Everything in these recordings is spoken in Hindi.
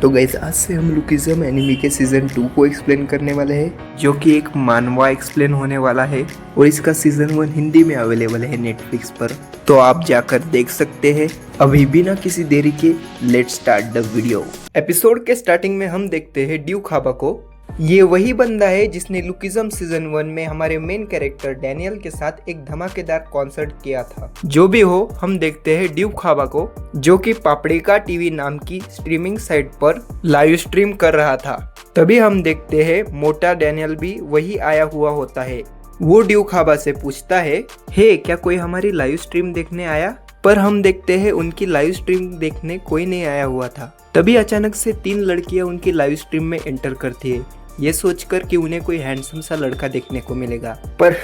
तो गाइस आज से हम लुकिज्म एनिमी के सीजन 2 को एक्सप्लेन करने वाले हैं, जो कि एक मानवा एक्सप्लेन होने वाला है और इसका सीजन 1 हिंदी में अवेलेबल है नेटफ्लिक्स पर, तो आप जाकर देख सकते हैं। अभी बिना किसी देरी के let's start the video. Episode के स्टार्टिंग में हम देखते हैं ड्यू खाबा को। ये वही बंदा है जिसने लुकिज्म सीजन 1 में हमारे मेन कैरेक्टर डैनियल के साथ एक धमाकेदार कॉन्सर्ट किया था। जो भी हो, हम देखते हैं ड्यू खाबा को, जो कि पापड़िका टीवी नाम की स्ट्रीमिंग साइट पर लाइव स्ट्रीम कर रहा था। तभी हम देखते हैं मोटा डैनियल भी वही आया हुआ होता है। वो ड्यू खाबा से पूछता है, हे क्या कोई हमारी लाइव स्ट्रीम देखने आया? पर हम देखते हैं उनकी लाइव स्ट्रीम देखने कोई नहीं आया हुआ था। तभी अचानक से 3 लड़कियां उनकी लाइव स्ट्रीम में एंटर करती है, ये सोचकर कि उन्हें कोई हैंडसम सा लड़का देखने को मिलेगा। पर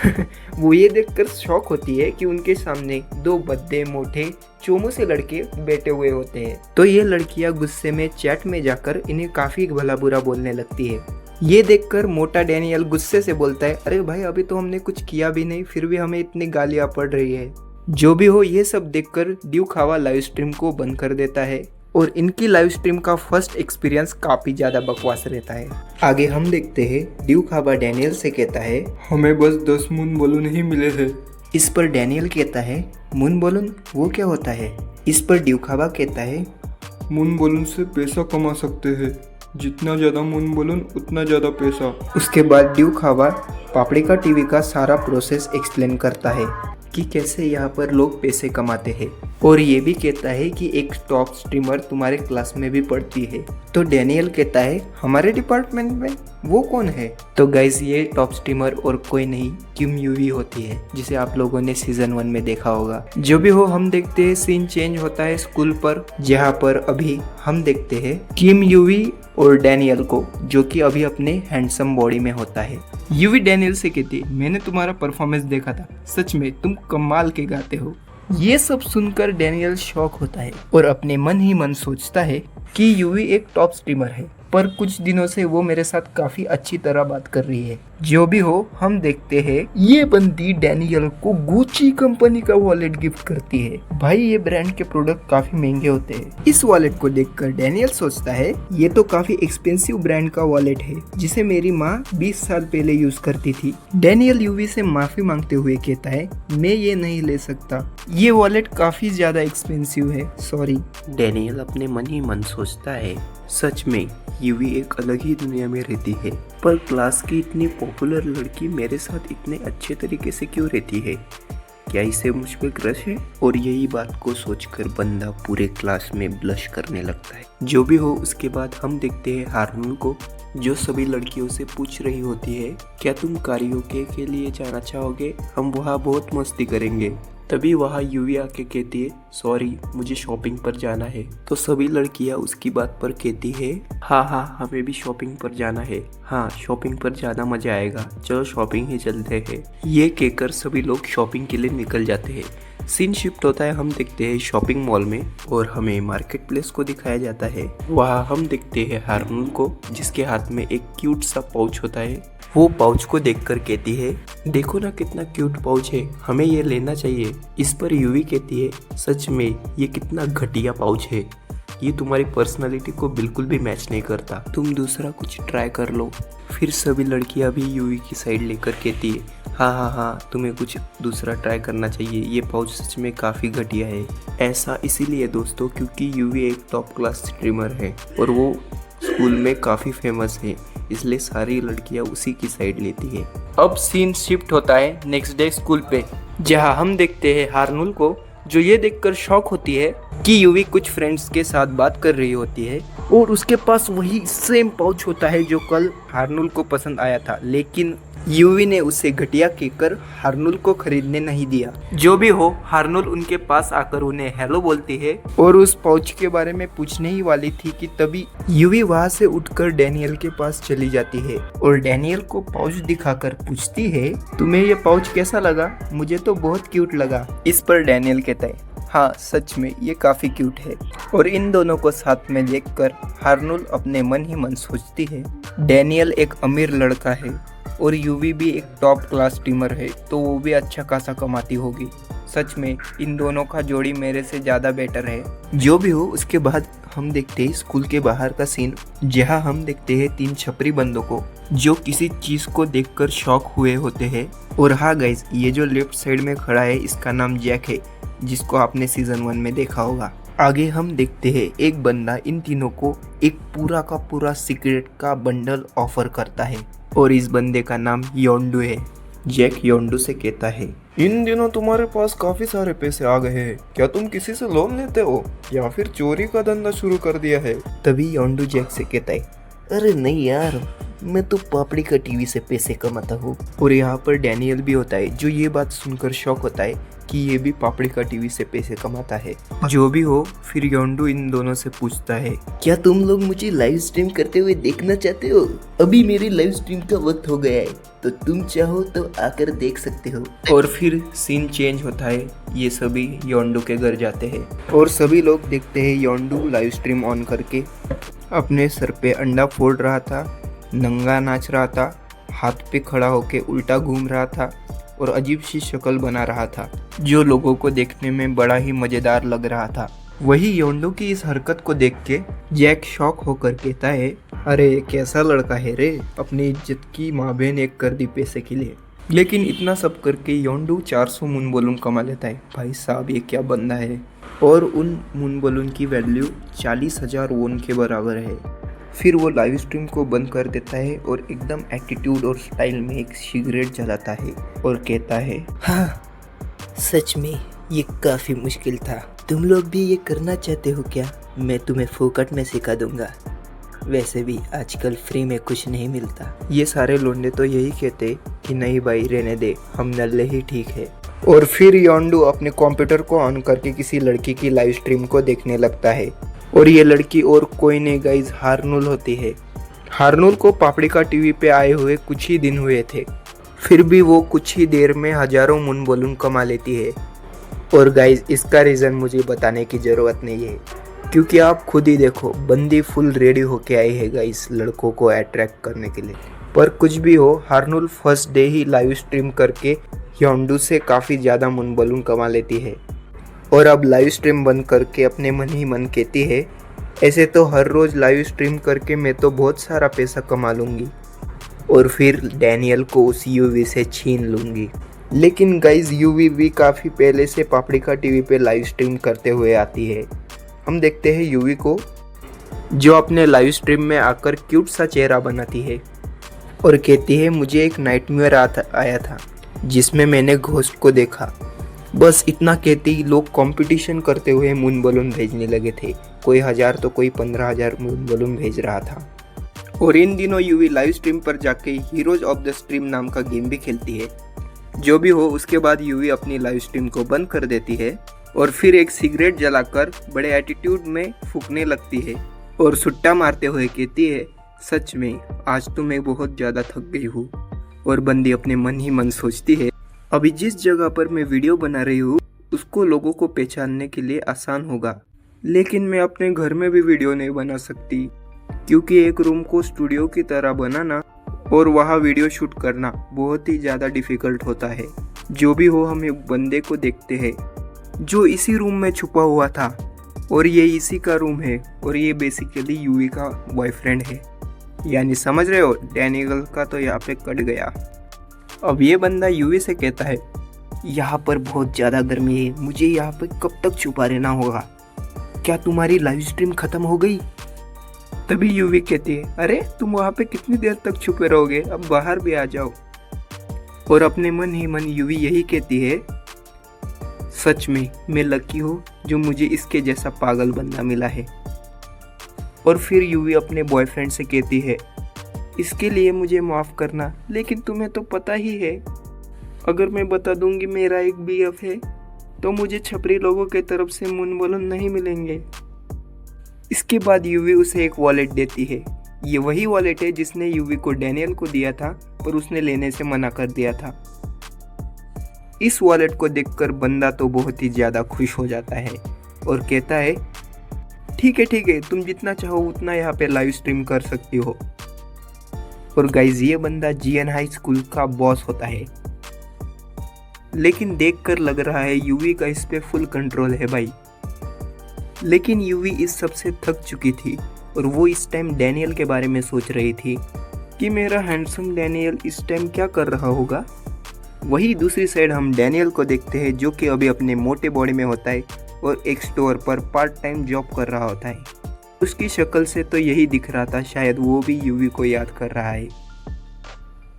वो ये देखकर शॉक होती है कि उनके सामने 2 बद्दे मोटे चोमू से लड़के बैठे हुए होते हैं। तो ये लड़कियां गुस्से में चैट में जाकर इन्हें काफी भला बुरा बोलने लगती है। ये देखकर मोटा डैनियल गुस्से से बोलता है, अरे भाई अभी तो हमने कुछ किया भी नहीं, फिर भी हमें इतनी गालियां पड़ रही है। जो भी हो, ये सब देखकर ड्यू खाबा लाइव स्ट्रीम को बंद कर देता है और इनकी लाइव स्ट्रीम का फर्स्ट एक्सपीरियंस काफी ज्यादा बकवास रहता है। आगे हम देखते हैं ड्यू खाबा डैनियल से कहता है, हमें बस 10 मून बलून ही मिले हैं। इस पर डैनियल कहता है, मून बलून वो क्या होता है? इस पर ड्यू खाबा कहता है, मून बलून से पैसा कमा सकते हैं, जितना ज़्यादा मून बलून उतना ज़्यादा पैसा। उसके बाद ड्यू खाबा पापड़िका टीवी का सारा प्रोसेस एक्सप्लेन करता है कि कैसे यहाँ पर लोग पैसे कमाते हैं, और ये भी कहता है कि एक टॉप स्ट्रीमर तुम्हारे क्लास में भी पढ़ती है। तो डैनियल कहता है, हमारे डिपार्टमेंट में वो कौन है? तो गाइज ये टॉप स्ट्रीमर और कोई नहीं किम यूवी होती है, जिसे आप लोगों ने सीजन 1 में देखा होगा। जो भी हो, हम देखते हैं सीन चेंज होता है स्कूल पर, जहाँ पर अभी हम देखते हैं किम यूवी और डैनियल को, जो कि अभी अपने हैंडसम बॉडी में होता है। यूवी डैनियल से कहती है, मैंने तुम्हारा परफॉर्मेंस देखा था, सच में तुम कमाल के गाते हो। ये सब सुनकर डैनियल शॉक होता है और अपने मन ही मन सोचता है कि यूवी एक टॉप स्ट्रीमर है, पर कुछ दिनों से वो मेरे साथ काफी अच्छी तरह बात कर रही है। जो भी हो, हम देखते हैं ये बंदी डैनियल को गुची कंपनी का वॉलेट गिफ्ट करती है। भाई ये ब्रांड के प्रोडक्ट काफी महंगे होते हैं। इस वॉलेट को देखकर डैनियल सोचता है, ये तो काफी एक्सपेंसिव ब्रांड का वॉलेट है, जिसे मेरी माँ 20 साल पहले यूज करती थी। डैनियल यूवी से माफी मांगते हुए कहता है, मैं ये नहीं ले सकता, ये वॉलेट काफी ज्यादा एक्सपेंसिव है, सॉरी। डैनियल अपने मन ही मन सोचता है, सच में यूवी एक अलग ही दुनिया में रहती है, पर क्लास की इतनी पॉपुलर लड़की मेरे साथ इतने अच्छे तरीके से क्यों रहती है? क्या इसे मुझ पे क्रश है? और यही बात को सोचकर बंदा पूरे क्लास में ब्लश करने लगता है। जो भी हो, उसके बाद हम देखते हैं हार्नूल को, जो सभी लड़कियों से पूछ रही होती है, क्या तुम कारियोके के लिए जाना चाहोगे? हम वहाँ बहुत मस्ती करेंगे। तभी वहाँ यूवी आके कहती है, सॉरी मुझे शॉपिंग पर जाना है। तो सभी लड़कियाँ उसकी बात पर कहती है, हाँ हमें भी शॉपिंग पर जाना है, हाँ शॉपिंग पर ज़्यादा मजा आएगा, चलो शॉपिंग ही चलते हैं। ये कहकर सभी लोग शॉपिंग के लिए निकल जाते हैं। सीन शिफ्ट होता है, हम देखते हैं शॉपिंग मॉल में और हमें मार्केट प्लेस को दिखाया जाता है। वहाँ हम देखते हैं हार्नूल को, जिसके हाथ में एक क्यूट सा पाउच होता है। वो पाउच को देखकर कहती है, देखो ना कितना क्यूट पाउच है, हमें ये लेना चाहिए। इस पर यूवी कहती है, सच में ये कितना घटिया पाउच है, ये तुम्हारी पर्सनालिटी को बिल्कुल भी मैच नहीं करता, तुम दूसरा कुछ ट्राई कर लो। फिर सभी लड़कियां भी यूवी की साइड लेकर कहती है, हाँ तुम्हें कुछ दूसरा ट्राई करना चाहिए, ये पाउच सच में काफ़ी घटिया है। ऐसा इसीलिए दोस्तों क्योंकि यूवी एक टॉप क्लास स्ट्रीमर है और वो स्कूल में काफ़ी फेमस है, इसलिए सारी लड़कियां उसी की साइड लेती है। अब सीन शिफ्ट होता है नेक्स्ट डे स्कूल पे, जहाँ हम देखते हैं हार्नूल को, जो ये देखकर शॉक होती है कि यूवी कुछ फ्रेंड्स के साथ बात कर रही होती है और उसके पास वही सेम पाउच होता है जो कल हार्नूल को पसंद आया था, लेकिन यूवी ने उसे घटिया कहकर हार्नूल को खरीदने नहीं दिया। जो भी हो, हार्नूल उनके पास आकर उन्हें हेलो बोलती है और उस पाउच के बारे में पूछने ही वाली थी कि तभी यूवी वहाँ से उठकर डैनियल के पास चली जाती है और डैनियल को पाउच दिखाकर पूछती है, तुम्हें ये पाउच कैसा लगा? मुझे तो बहुत क्यूट लगा। इस पर डैनियल कहता है, हाँ सच में ये काफी क्यूट है। और इन दोनों को साथ में देखकर हार्नूल अपने मन ही मन सोचती है, डैनियल एक अमीर लड़का है और यूवी भी एक टॉप क्लास स्ट्रीमर है, तो वो भी अच्छा खासा कमाती होगी। सच में इन दोनों का जोड़ी मेरे से ज़्यादा बेटर है। जो भी हो, उसके बाद हम देखते हैं स्कूल के बाहर का सीन, जहाँ हम देखते हैं 3 छपरी बंदों को जो किसी चीज को देखकर शॉक हुए होते हैं। और हाँ गाइज, ये जो लेफ्ट साइड में खड़ा है इसका नाम जैक है, जिसको आपने सीजन 1 में देखा होगा। आगे हम देखते हैं एक बंदा इन तीनों को एक पूरा का पूरा सीक्रेट का बंडल ऑफर करता है और इस बंदे का नाम योंडू है। जैक योंडू से कहता है, इन दिनों तुम्हारे पास काफी सारे पैसे आ गए हैं, क्या तुम किसी से लोन लेते हो या फिर चोरी का धंधा शुरू कर दिया है? तभी योंडू जैक से कहता है, अरे नहीं यार, मैं तो पापड़ी का टीवी से पैसे कमाता हूँ। और यहाँ पर डैनियल भी होता है, जो ये बात सुनकर शॉक होता है कि ये भी पापड़ी का टीवी से पैसे कमाता है। जो भी हो, फिर योंडू इन दोनों से पूछता है, क्या तुम लोग मुझे लाइव स्ट्रीम करते हुए देखना चाहते हो? अभी मेरी लाइव स्ट्रीम का वक्त हो गया है, तो तुम चाहो तो आकर देख सकते हो। और फिर सीन चेंज होता है, ये सभी योंडू के घर जाते हैं और सभी लोग देखते हैं योंडू लाइव स्ट्रीम ऑन करके अपने सर पे अंडा फोड़ रहा था, नंगा नाच रहा था, हाथ पे खड़ा होके उल्टा घूम रहा था और अजीब सी शक्ल बना रहा था, जो लोगों को देखने में बड़ा ही मजेदार लग रहा था। वही योंडू की इस हरकत को देख के जैक शॉक होकर कहता है, अरे कैसा लड़का है रे, अपनी इज्जत की माँ बहन एक कर दी पैसे के लिए। लेकिन इतना सब करके योंडू 400 मून बलून कमा लेता है। भाई साहब, ये क्या बंदा है। और उन मून बलून की वैल्यू 40,000 वोन के बराबर है। फिर वो लाइव स्ट्रीम को बंद कर देता है और एकदम एटीट्यूड और स्टाइल में एक सिगरेट जलाता है और कहता है, हाँ सच में ये काफ़ी मुश्किल था। तुम लोग भी ये करना चाहते हो क्या? मैं तुम्हें फोकट में सिखा दूंगा। वैसे भी आजकल फ्री में कुछ नहीं मिलता। ये सारे लोंडे तो यही कहते कि नहीं भाई रहने दे, हम नल्ले ही ठीक है। और फिर योंडू अपने कंप्यूटर को ऑन करके किसी लड़की की लाइव स्ट्रीम को देखने लगता है और ये लड़की और कोई नहीं गाइज, हारनुल होती है। हारनुल को पापड़ी का टीवी पे आए हुए कुछ ही दिन हुए थे, फिर भी वो कुछ ही देर में हजारों मून बलून कमा लेती है। और गाइज, इसका रीज़न मुझे बताने की ज़रूरत नहीं है, क्योंकि आप खुद ही देखो, बंदी फुल रेडी होके आई है गाइज लड़कों को अट्रैक्ट करने के लिए। पर कुछ भी हो, हारनुल फर्स्ट डे ही लाइव स्ट्रीम करके योंडू से काफ़ी ज़्यादा मून बलून कमा लेती है और अब लाइव स्ट्रीम बंद करके अपने मन ही मन कहती है, ऐसे तो हर रोज़ लाइव स्ट्रीम करके मैं तो बहुत सारा पैसा कमा लूँगी और फिर डैनियल को उस यूवी से छीन लूँगी। लेकिन गाइज, यूवी भी काफ़ी पहले से पापड़ी का टीवी पे लाइव स्ट्रीम करते हुए आती है। हम देखते हैं यूवी को, जो अपने लाइव स्ट्रीम में आकर क्यूट सा चेहरा बनाती है और कहती है, मुझे एक नाइटमेयर आया था जिसमें मैंने घोस्ट को देखा। बस इतना कहते ही लोग कंपटीशन करते हुए मून बलून भेजने लगे थे। कोई 1000 तो कोई 15,000 मून बलून भेज रहा था। और इन दिनों यूवी लाइव स्ट्रीम पर जाके हीरोज ऑफ द स्ट्रीम नाम का गेम भी खेलती है। जो भी हो, उसके बाद यूवी अपनी लाइव स्ट्रीम को बंद कर देती है और फिर एक सिगरेट जलाकर बड़े एटीट्यूड में फूकने लगती है और सुट्टा मारते हुए कहती है, सच में आज तो मैं बहुत ज़्यादा थक गई हूँ। और बंदी अपने मन ही मन सोचती है, अभी जिस जगह पर मैं वीडियो बना रही हूँ उसको लोगों को पहचानने के लिए आसान होगा, लेकिन मैं अपने घर में भी वीडियो नहीं बना सकती, क्योंकि एक रूम को स्टूडियो की तरह बनाना और वहाँ वीडियो शूट करना बहुत ही ज़्यादा डिफ़िकल्ट होता है। जो भी हो, हम एक बंदे को देखते हैं जो इसी रूम में छुपा हुआ था और ये इसी का रूम है और ये बेसिकली यूवी का बॉयफ्रेंड है। यानी समझ रहे हो, डैनियल का तो यहाँ पे कट गया। अब ये बंदा यूवी से कहता है, यहाँ पर बहुत ज़्यादा गर्मी है, मुझे यहाँ पर कब तक छुपा रहना होगा? क्या तुम्हारी लाइव स्ट्रीम ख़त्म हो गई? तभी यूवी कहती है, अरे तुम वहाँ पे कितनी देर तक छुपे रहोगे, अब बाहर भी आ जाओ। और अपने मन ही मन यूवी यही कहती है, सच में मैं लकी हूँ जो मुझे इसके जैसा पागल बंदा मिला है। और फिर यूवी अपने बॉयफ्रेंड से कहती है, इसके लिए मुझे माफ़ करना, लेकिन तुम्हें तो पता ही है, अगर मैं बता दूंगी मेरा एक बीएफ है तो मुझे छपरी लोगों के तरफ से मून बलून नहीं मिलेंगे। इसके बाद यूवी उसे एक वॉलेट देती है। ये वही वॉलेट है जिसने यूवी को डैनियल को दिया था, पर उसने लेने से मना कर दिया था। इस वॉलेट को देखकर बंदा तो बहुत ही ज़्यादा खुश हो जाता है और कहता है, ठीक है, तुम जितना चाहो उतना यहाँ पे लाइव स्ट्रीम कर सकती हो। और गाइज, ये बंदा जीएन हाई स्कूल का बॉस होता है, लेकिन देखकर लग रहा है यूवी का इस पे फुल कंट्रोल है भाई। लेकिन यूवी इस सबसे थक चुकी थी और वो इस टाइम डैनियल के बारे में सोच रही थी कि मेरा हैंडसम डैनियल इस टाइम क्या कर रहा होगा। वही दूसरी साइड हम डैनियल को देखते हैं जो कि अभी अपने मोटे बॉडी में होता है और एक स्टोर पर पार्ट टाइम जॉब कर रहा होता है। उसकी शक्ल से तो यही दिख रहा था शायद वो भी यूवी को याद कर रहा है।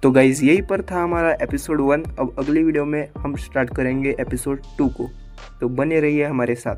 तो गाइज यही पर था हमारा एपिसोड 1। अब अगली वीडियो में हम स्टार्ट करेंगे एपिसोड 2 को, तो बने रहिए हमारे साथ।